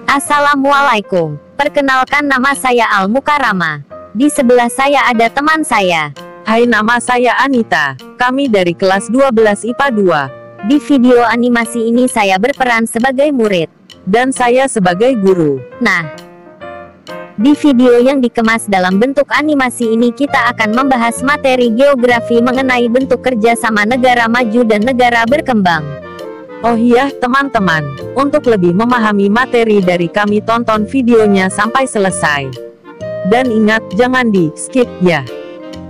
Assalamualaikum. Perkenalkan, nama saya Al Mukarramah. Di sebelah saya ada teman saya. Hai, nama saya Anita. Kami dari kelas 12 IPA 2. Di video animasi ini saya berperan sebagai murid. Dan saya sebagai guru. Nah, di video yang dikemas dalam bentuk animasi ini kita akan membahas materi geografi mengenai bentuk kerjasama negara maju dan negara berkembang. Oh iya, teman-teman. Untuk lebih memahami materi dari kami, tonton videonya sampai selesai. Dan ingat, jangan di-skip ya.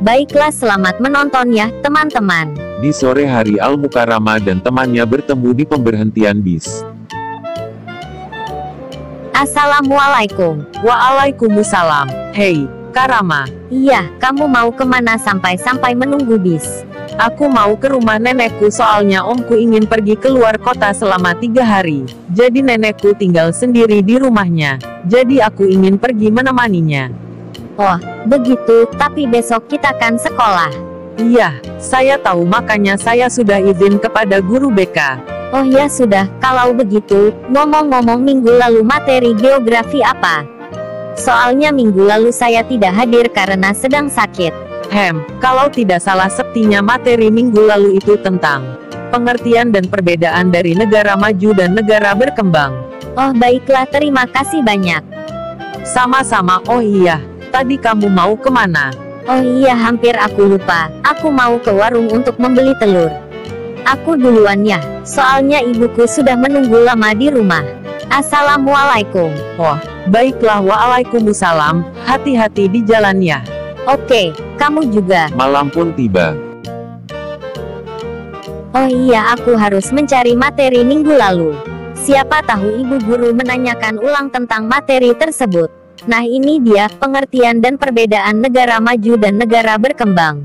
Baiklah, selamat menonton ya, teman-teman. Di sore hari, Al Mukarramah dan temannya bertemu di pemberhentian bis. Assalamualaikum. Waalaikumsalam. Hei, Karama. Iya, kamu mau kemana sampai menunggu bis? Aku mau ke rumah nenekku, soalnya omku ingin pergi keluar kota selama 3 hari. Jadi nenekku tinggal sendiri di rumahnya. Jadi aku ingin pergi menemaninya. Oh, begitu, tapi besok kita kan sekolah. Iya, saya tahu, makanya saya sudah izin kepada guru BK. Oh ya sudah, kalau begitu, ngomong-ngomong, minggu lalu materi geografi apa? Soalnya minggu lalu saya tidak hadir karena sedang sakit. Kalau tidak salah sepertinya materi minggu lalu itu tentang pengertian dan perbedaan dari negara maju dan negara berkembang. Oh baiklah, terima kasih banyak. Sama-sama. Oh iya, tadi kamu mau kemana? Oh iya, hampir aku lupa. Aku mau ke warung untuk membeli telur. Aku duluan ya, soalnya ibuku sudah menunggu lama di rumah. Assalamualaikum. Oh, baiklah, waalaikumsalam. Hati-hati di jalan ya. Oke, kamu juga. Malam pun tiba. Oh iya, aku harus mencari materi minggu lalu. Siapa tahu ibu guru menanyakan ulang tentang materi tersebut. Nah, ini dia, pengertian dan perbedaan negara maju dan negara berkembang.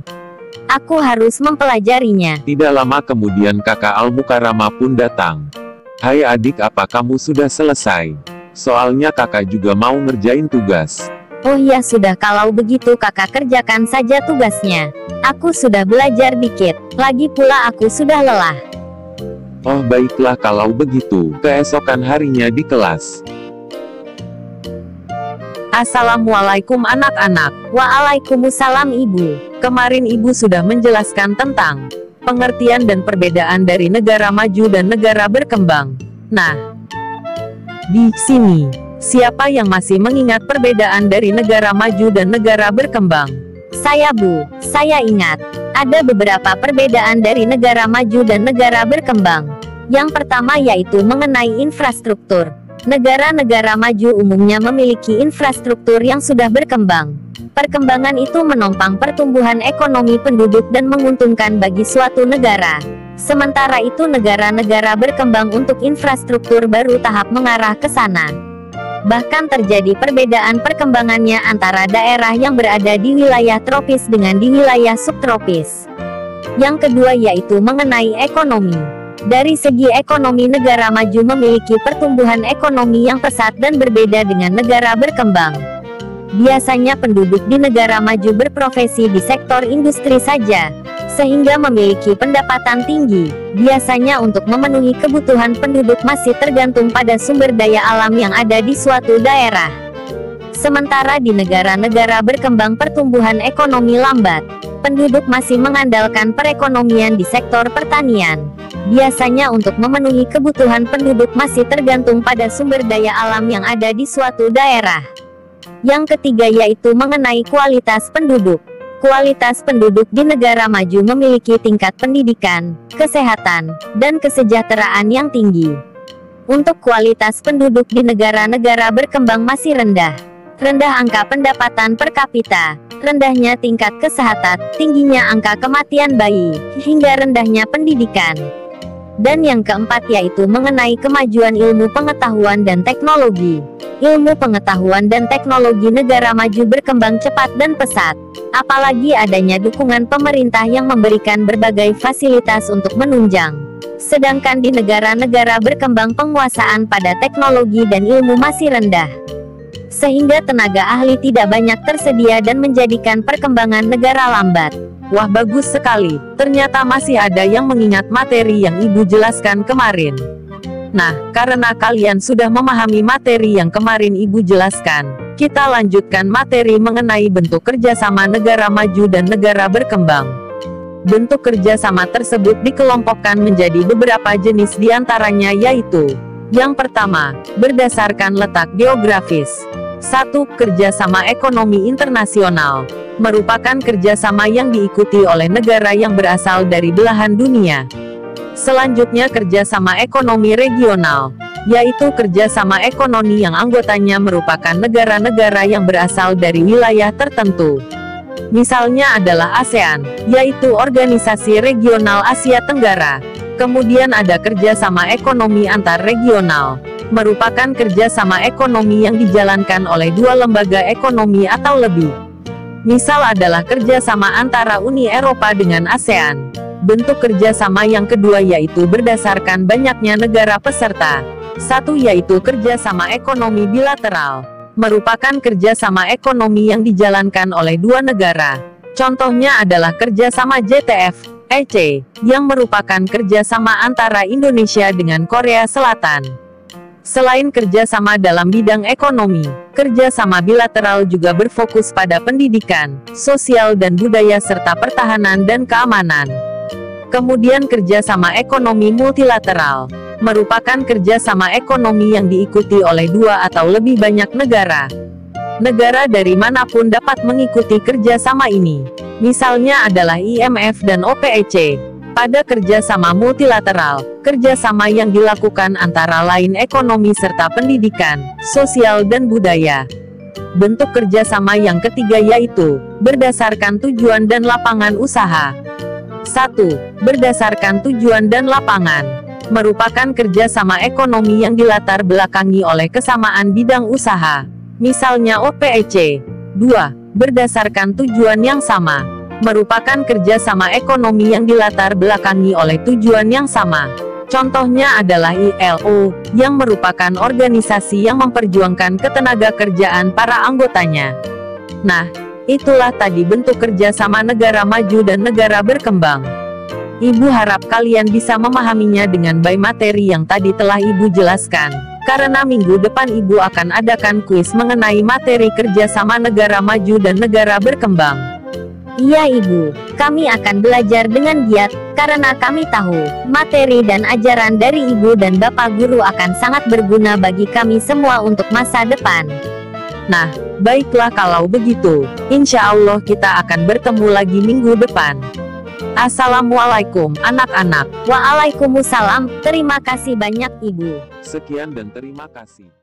Aku harus mempelajarinya. Tidak lama kemudian kakak Al Mukarramah pun datang. Hai adik, apa kamu sudah selesai? Soalnya kakak juga mau ngerjain tugas. Oh ya sudah, kalau begitu kakak kerjakan saja tugasnya. Aku sudah belajar dikit, lagi pula aku sudah lelah. Oh baiklah kalau begitu, keesokan harinya di kelas. Assalamualaikum anak-anak. Waalaikumsalam ibu. Kemarin ibu sudah menjelaskan tentang pengertian dan perbedaan dari negara maju dan negara berkembang. Nah, di sini, siapa yang masih mengingat perbedaan dari negara maju dan negara berkembang? Saya Bu, saya ingat. Ada beberapa perbedaan dari negara maju dan negara berkembang. Yang pertama yaitu mengenai infrastruktur. Negara-negara maju umumnya memiliki infrastruktur yang sudah berkembang. Perkembangan itu menopang pertumbuhan ekonomi penduduk dan menguntungkan bagi suatu negara. Sementara itu negara-negara berkembang untuk infrastruktur baru tahap mengarah ke sana. Bahkan terjadi perbedaan perkembangannya antara daerah yang berada di wilayah tropis dengan di wilayah subtropis. Yang kedua yaitu mengenai ekonomi. Dari segi ekonomi, negara maju memiliki pertumbuhan ekonomi yang pesat dan berbeda dengan negara berkembang. Biasanya penduduk di negara maju berprofesi di sektor industri saja, sehingga memiliki pendapatan tinggi. Biasanya untuk memenuhi kebutuhan penduduk masih tergantung pada sumber daya alam yang ada di suatu daerah. Sementara di negara-negara berkembang pertumbuhan ekonomi lambat. Penduduk masih mengandalkan perekonomian di sektor pertanian. Biasanya untuk memenuhi kebutuhan penduduk masih tergantung pada sumber daya alam yang ada di suatu daerah. Yang ketiga yaitu mengenai kualitas penduduk. Kualitas penduduk di negara maju memiliki tingkat pendidikan, kesehatan, dan kesejahteraan yang tinggi. Untuk kualitas penduduk di negara-negara berkembang masih rendah. Rendah angka pendapatan per kapita, rendahnya tingkat kesehatan, tingginya angka kematian bayi, hingga rendahnya pendidikan. Dan yang keempat yaitu mengenai kemajuan ilmu pengetahuan dan teknologi. Ilmu pengetahuan dan teknologi negara maju berkembang cepat dan pesat. Apalagi adanya dukungan pemerintah yang memberikan berbagai fasilitas untuk menunjang. Sedangkan di negara-negara berkembang penguasaan pada teknologi dan ilmu masih rendah. Sehingga tenaga ahli tidak banyak tersedia dan menjadikan perkembangan negara lambat. Wah, bagus sekali. Ternyata masih ada yang mengingat materi yang ibu jelaskan kemarin. Nah, karena kalian sudah memahami materi yang kemarin Ibu jelaskan, kita lanjutkan materi mengenai bentuk kerjasama negara maju dan negara berkembang. Bentuk kerjasama tersebut dikelompokkan menjadi beberapa jenis diantaranya yaitu: yang pertama, berdasarkan letak geografis. 1. Kerjasama ekonomi internasional. Merupakan kerjasama yang diikuti oleh negara yang berasal dari belahan dunia. Selanjutnya kerjasama ekonomi regional, yaitu kerjasama ekonomi yang anggotanya merupakan negara-negara yang berasal dari wilayah tertentu. Misalnya adalah ASEAN, yaitu Organisasi Regional Asia Tenggara. Kemudian ada kerjasama ekonomi antar regional, merupakan kerjasama ekonomi yang dijalankan oleh dua lembaga ekonomi atau lebih. Misal adalah kerjasama antara Uni Eropa dengan ASEAN. Bentuk kerjasama yang kedua yaitu berdasarkan banyaknya negara peserta. 1. Yaitu kerjasama ekonomi bilateral. Merupakan kerjasama ekonomi yang dijalankan oleh dua negara. Contohnya adalah kerjasama JTF-EC, yang merupakan kerjasama antara Indonesia dengan Korea Selatan. Selain kerjasama dalam bidang ekonomi, kerjasama bilateral juga berfokus pada pendidikan, sosial dan budaya serta pertahanan dan keamanan. Kemudian kerjasama ekonomi multilateral, merupakan kerjasama ekonomi yang diikuti oleh dua atau lebih banyak negara. Negara dari manapun dapat mengikuti kerjasama ini. Misalnya adalah IMF dan OPEC. Pada kerjasama multilateral, kerjasama yang dilakukan antara lain ekonomi serta pendidikan, sosial dan budaya. Bentuk kerjasama yang ketiga yaitu berdasarkan tujuan dan lapangan usaha. 1. Berdasarkan tujuan dan lapangan. Merupakan kerjasama ekonomi yang dilatar belakangi oleh kesamaan bidang usaha. Misalnya OPEC. 2. Berdasarkan tujuan yang sama. Merupakan kerjasama ekonomi yang dilatar belakangi oleh tujuan yang sama. Contohnya adalah ILO, yang merupakan organisasi yang memperjuangkan ketenaga kerjaan para anggotanya. Nah, itulah tadi bentuk kerjasama negara maju dan negara berkembang. Ibu harap kalian bisa memahaminya dengan baik materi yang tadi telah Ibu jelaskan, karena minggu depan Ibu akan adakan kuis mengenai materi kerjasama negara maju dan negara berkembang. Iya Ibu, kami akan belajar dengan giat, karena kami tahu, materi dan ajaran dari Ibu dan Bapak Guru akan sangat berguna bagi kami semua untuk masa depan. Nah, baiklah kalau begitu, insya Allah kita akan bertemu lagi minggu depan. Assalamualaikum anak-anak. Waalaikumsalam, terima kasih banyak Ibu. Sekian dan terima kasih.